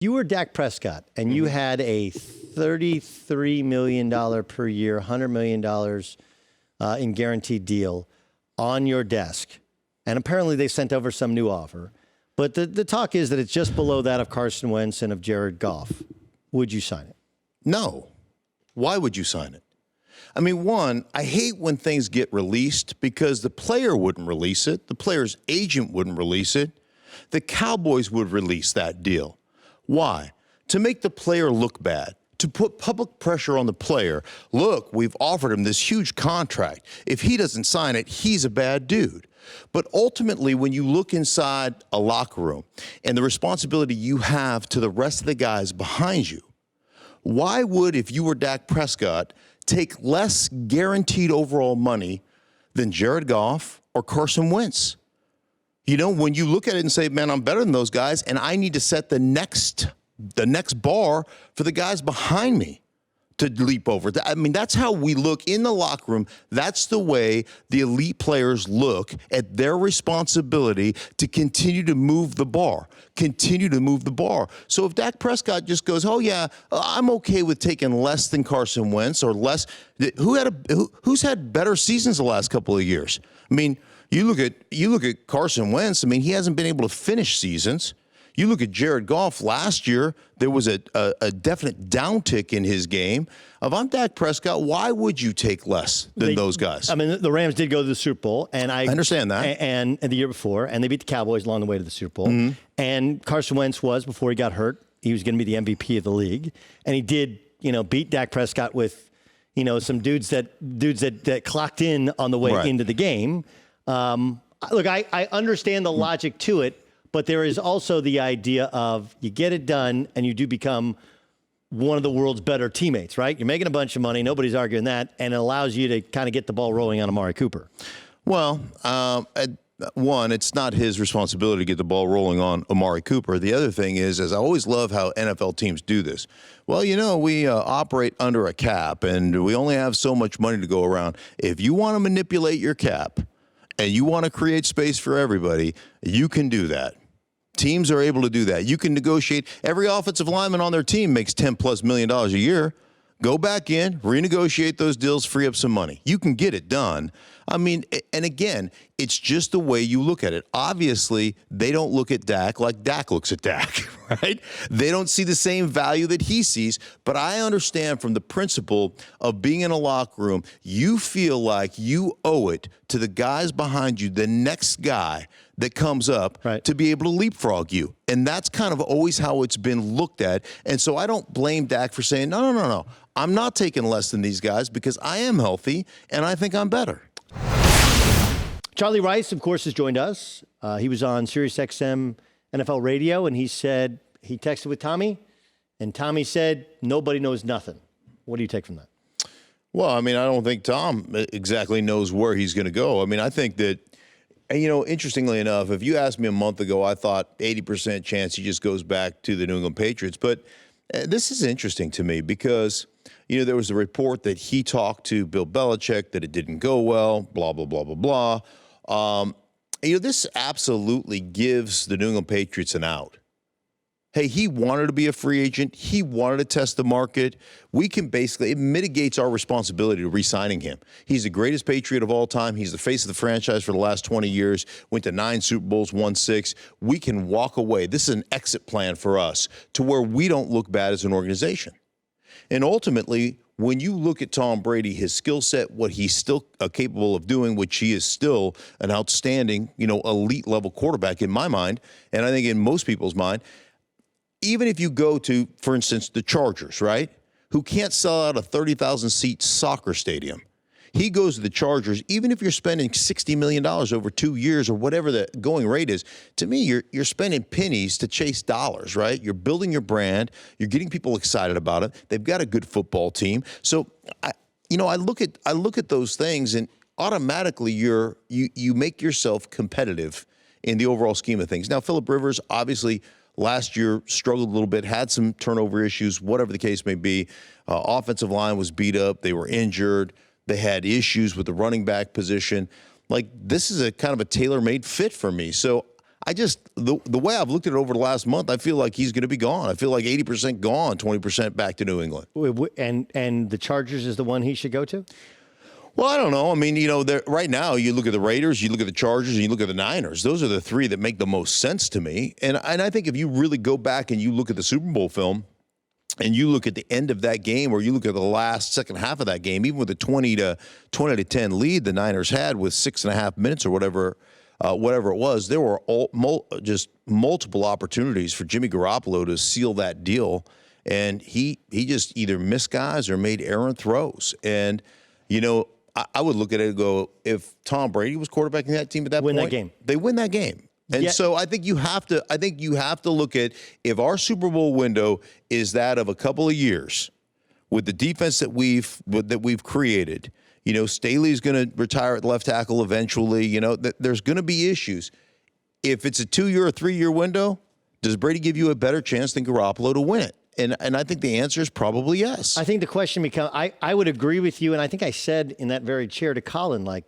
You were Dak Prescott, and you had a $33 million per year, $100 million in guaranteed deal on your desk. And apparently they sent over some new offer. But the talk is that it's just below that of Carson Wentz and of Jared Goff. Would you sign it? No. Why would you sign it? I mean, one, I hate when things get released because the player wouldn't release it. The player's agent wouldn't release it. The Cowboys would release that deal. Why? To make the player look bad, to put public pressure on the player. Look, we've offered him this huge contract. If he doesn't sign it, he's a bad dude. But ultimately, when you look inside a locker room and the responsibility you have to the rest of the guys behind you, why would, if you were Dak Prescott, take less guaranteed overall money than Jared Goff or Carson Wentz? You know, when you look at it and say, man, I'm better than those guys, and I need to set the next bar for the guys behind me to leap over. I mean, that's how we look in the locker room. That's the way the elite players look at their responsibility to continue to move the bar, So if Dak Prescott just goes, oh, yeah, I'm okay with taking less than Carson Wentz or less, who's had better seasons the last couple of years? I mean, you look at Carson Wentz. I mean, he hasn't been able to finish seasons. You look at Jared Goff last year, there was a definite downtick in his game. If I'm Dak Prescott, why would you take less than those guys? I mean, the Rams did go to the Super Bowl, and I understand that. And the year before, and they beat the Cowboys along the way to the Super Bowl. Mm-hmm. And Carson Wentz was, before he got hurt, he was going to be the MVP of the league. And he did, beat Dak Prescott with, some dudes that clocked in on the way into the game. Look, I understand the logic to it, but there is also the idea of you get it done and you do become one of the world's better teammates, right? You're making a bunch of money. Nobody's arguing that. And it allows you to kind of get the ball rolling on Amari Cooper. Well, one, it's not his responsibility to get the ball rolling on Amari Cooper. The other thing is I always love how NFL teams do this. Well, we operate under a cap and we only have so much money to go around. If you want to manipulate your cap and you want to create space for everybody, you can do that. Teams are able to do that. You can negotiate. Every offensive lineman on their team makes $10+ million a year. Go back in, renegotiate those deals, free up some money. You can get it done. I mean, and again, it's just the way you look at it. Obviously, they don't look at Dak like Dak looks at Dak, right? They don't see the same value that he sees. But I understand from the principle of being in a locker room, you feel like you owe it to the guys behind you, the next guy that comes up to be able to leapfrog you. And that's kind of always how it's been looked at. And so I don't blame Dak for saying, no. I'm not taking less than these guys because I am healthy and I think I'm better. Charlie Rice, of course, has joined us. He was on SiriusXM NFL Radio, and he said he texted with Tommy, and Tommy said nobody knows nothing. What do you take from that? Well, I mean, I don't think Tom exactly knows where he's going to go. I mean, I think that, interestingly enough, if you asked me a month ago, I thought 80% chance he just goes back to the New England Patriots. But this is interesting to me because, there was a report that he talked to Bill Belichick, that it didn't go well, blah, blah, blah, blah, blah. This absolutely gives the New England Patriots an out. Hey, he wanted to be a free agent. He wanted to test the market. It mitigates our responsibility to re-signing him. He's the greatest Patriot of all time. He's the face of the franchise for the last 20 years, went to 9 Super Bowls, won 6. We can walk away. This is an exit plan for us to where we don't look bad as an organization. And ultimately, when you look at Tom Brady, his skill set, what he's still capable of doing, which he is still an outstanding, elite level quarterback in my mind, and I think in most people's mind, even if you go to, for instance, the Chargers, right, who can't sell out a 30,000-seat soccer stadium. He goes to the Chargers, even if you're spending $60 million over 2 years or whatever the going rate is, to me, you're spending pennies to chase dollars, right? You're building your brand. You're getting people excited about it. They've got a good football team. So, I look at those things, and automatically you make yourself competitive in the overall scheme of things. Now, Phillip Rivers, obviously, last year struggled a little bit, had some turnover issues, whatever the case may be. Offensive line was beat up. They were injured. They had issues with the running back position. Like, this is a kind of a tailor-made fit for me. So the way I've looked at it over the last month, I feel like he's going to be gone. I feel like 80% gone, 20% back to New England. And the Chargers is the one he should go to? Well, I don't know. I mean, right now you look at the Raiders, you look at the Chargers, and you look at the Niners. Those are the three that make the most sense to me. And I think if you really go back and you look at the Super Bowl film and you look at the end of that game, or you look at the second half of that game, even with a 20-10 lead the Niners had with 6.5 minutes or whatever it was, there were just multiple opportunities for Jimmy Garoppolo to seal that deal. And he just either missed guys or made errant throws. And, I would look at it and go, if Tom Brady was quarterbacking that team at that point, they win that game. And so I think you have to look at, if our Super Bowl window is that of a couple of years with the defense that we've created, Staley's going to retire at left tackle eventually, there's going to be issues. If it's a 2-year or 3-year window, does Brady give you a better chance than Garoppolo to win it? And I think the answer is probably yes. I think the question becomes, I would agree with you, and I think I said in that very chair to Colin, like,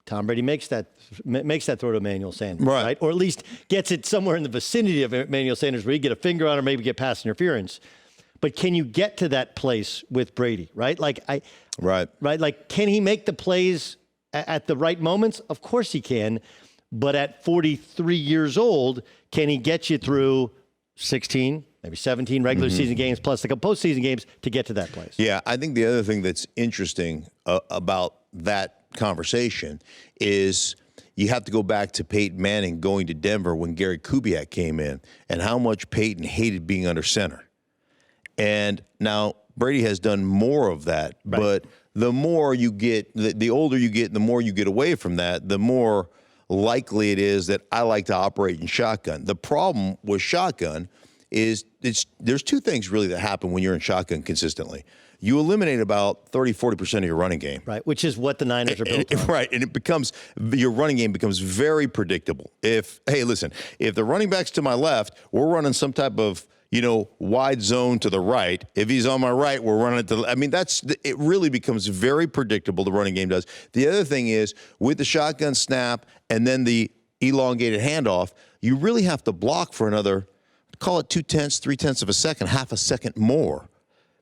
Tom Brady makes that throw to Emmanuel Sanders, right? Or at least gets it somewhere in the vicinity of Emmanuel Sanders where you get a finger on or maybe get pass interference. But can you get to that place with Brady, right? Right. Like, can he make the plays at the right moments? Of course he can. But at 43 years old, can he get you through 16, maybe 17 regular season games plus the postseason games to get to that place? Yeah, I think the other thing that's interesting about that conversation is you have to go back to Peyton Manning going to Denver when Gary Kubiak came in and how much Peyton hated being under center. And now Brady has done more of that, but the more you get, the older you get, the more you get away from that, the more likely it is that I like to operate in shotgun. The problem with shotgun is there's two things really that happen when you're in shotgun consistently. You eliminate about 30-40% of your running game. Right, which is what the Niners are built on. Right, and your running game becomes very predictable. If the running back's to my left, we're running some type of, wide zone to the right. If he's on my right, we're running it really becomes very predictable, the running game does. The other thing is, with the shotgun snap and then the elongated handoff, you really have to block for another, call it 0.2, 0.3 of a second, half a second more,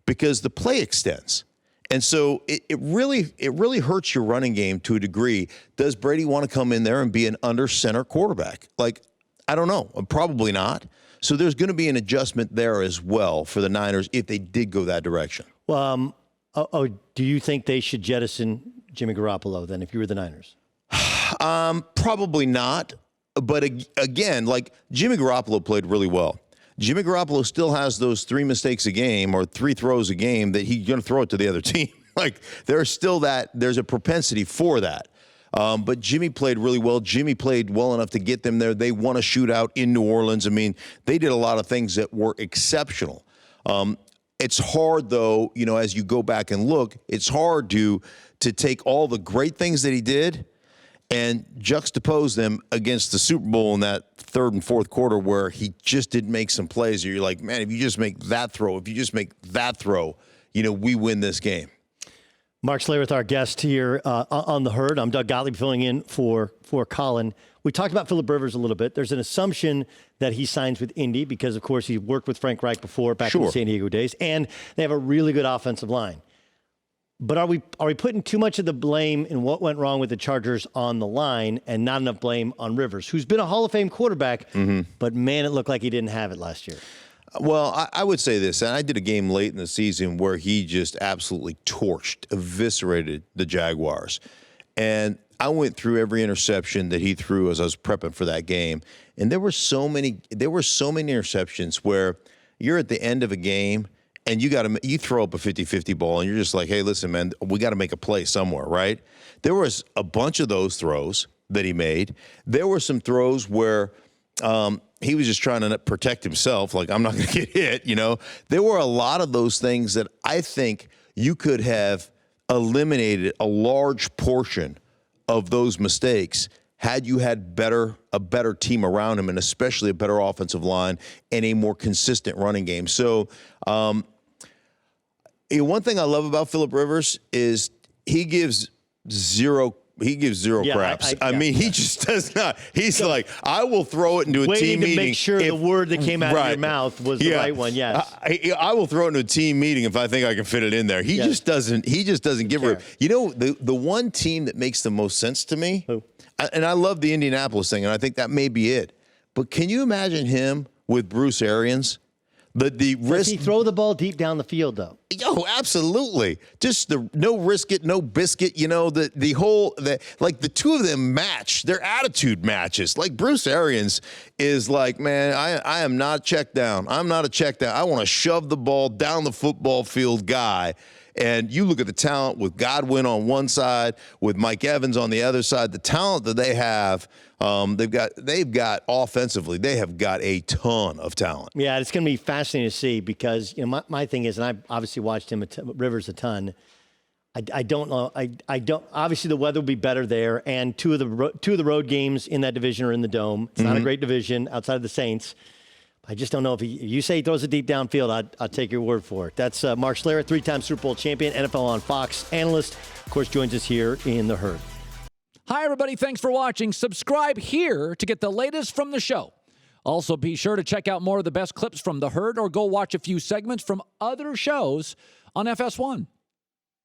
because the play extends. And so it really hurts your running game to a degree. Does Brady want to come in there and be an under center quarterback? I don't know. Probably not. So there's going to be an adjustment there as well for the Niners if they did go that direction. Do you think they should jettison Jimmy Garoppolo then if you were the Niners? Probably not. But again, Jimmy Garoppolo played really well. Jimmy Garoppolo still has those 3 mistakes a game or 3 throws a game that he's going to throw it to the other team. There's a propensity for that. But Jimmy played really well. Jimmy played well enough to get them there. They won a shootout in New Orleans. I mean, they did a lot of things that were exceptional. It's hard, though, as you go back and look, it's hard to take all the great things that he did and juxtapose them against the Super Bowl in that third and fourth quarter where he just didn't make some plays. You're like, man, if you just make that throw, we win this game. Mark Schlereth, our guest here on The Herd. I'm Doug Gottlieb filling in for Colin. We talked about Phillip Rivers a little bit. There's an assumption that he signs with Indy because, of course, he worked with Frank Reich before back in the San Diego days, and they have a really good offensive line. But are we putting too much of the blame in what went wrong with the Chargers on the line and not enough blame on Rivers, who's been a Hall of Fame quarterback, but, man, it looked like he didn't have it last year? Well, I would say this, and I did a game late in the season where he just absolutely eviscerated the Jaguars. And I went through every interception that he threw as I was prepping for that game. And there were so many interceptions where you're at the end of a game and you throw up a 50-50 ball and you're just like, hey, listen, man, we got to make a play somewhere, right? There was a bunch of those throws that he made. There were some throws where he was just trying to protect himself, like, I'm not going to get hit, There were a lot of those things that I think you could have eliminated a large portion of those mistakes had you had a better team around him, and especially a better offensive line and a more consistent running game. So one thing I love about Phillip Rivers is he gives zero He gives zero craps. I mean, he just does not. He's like, I will throw it into a team meeting. To make sure the word that came out of your mouth was the right one. Yes. I will throw it into a team meeting if I think I can fit it in there. He just doesn't. He just doesn't give a. You know, the one team that makes the most sense to me, and I love the Indianapolis thing, and I think that may be it. But can you imagine him with Bruce Arians? The risk. Does he throw the ball deep down the field, though? Oh, absolutely. Just the no risk it, no biscuit. You know, the two of them match. Their attitude matches. Like Bruce Arians is like, man, I am not a check down. I'm not a check down. I want to shove the ball down the football field guy. And you look at the talent with Godwin on one side, with Mike Evans on the other side, the talent that they have, they've got offensively, they have got a ton of talent. Yeah, it's going to be fascinating to see because, you know, my thing is, and I obviously watched him Rivers a ton. I don't know. I don't. Obviously, the weather will be better there, and two of the road games in that division are in the Dome. It's not a great division outside of the Saints. I just don't know if you say he throws it deep downfield, I'll take your word for it. That's Mark Schlereth, 3-time Super Bowl champion, NFL on Fox analyst. Of course, joins us here in the Herd. Hi, everybody. Thanks for watching. Subscribe here to get the latest from the show. Also, be sure to check out more of the best clips from the Herd or go watch a few segments from other shows on FS1.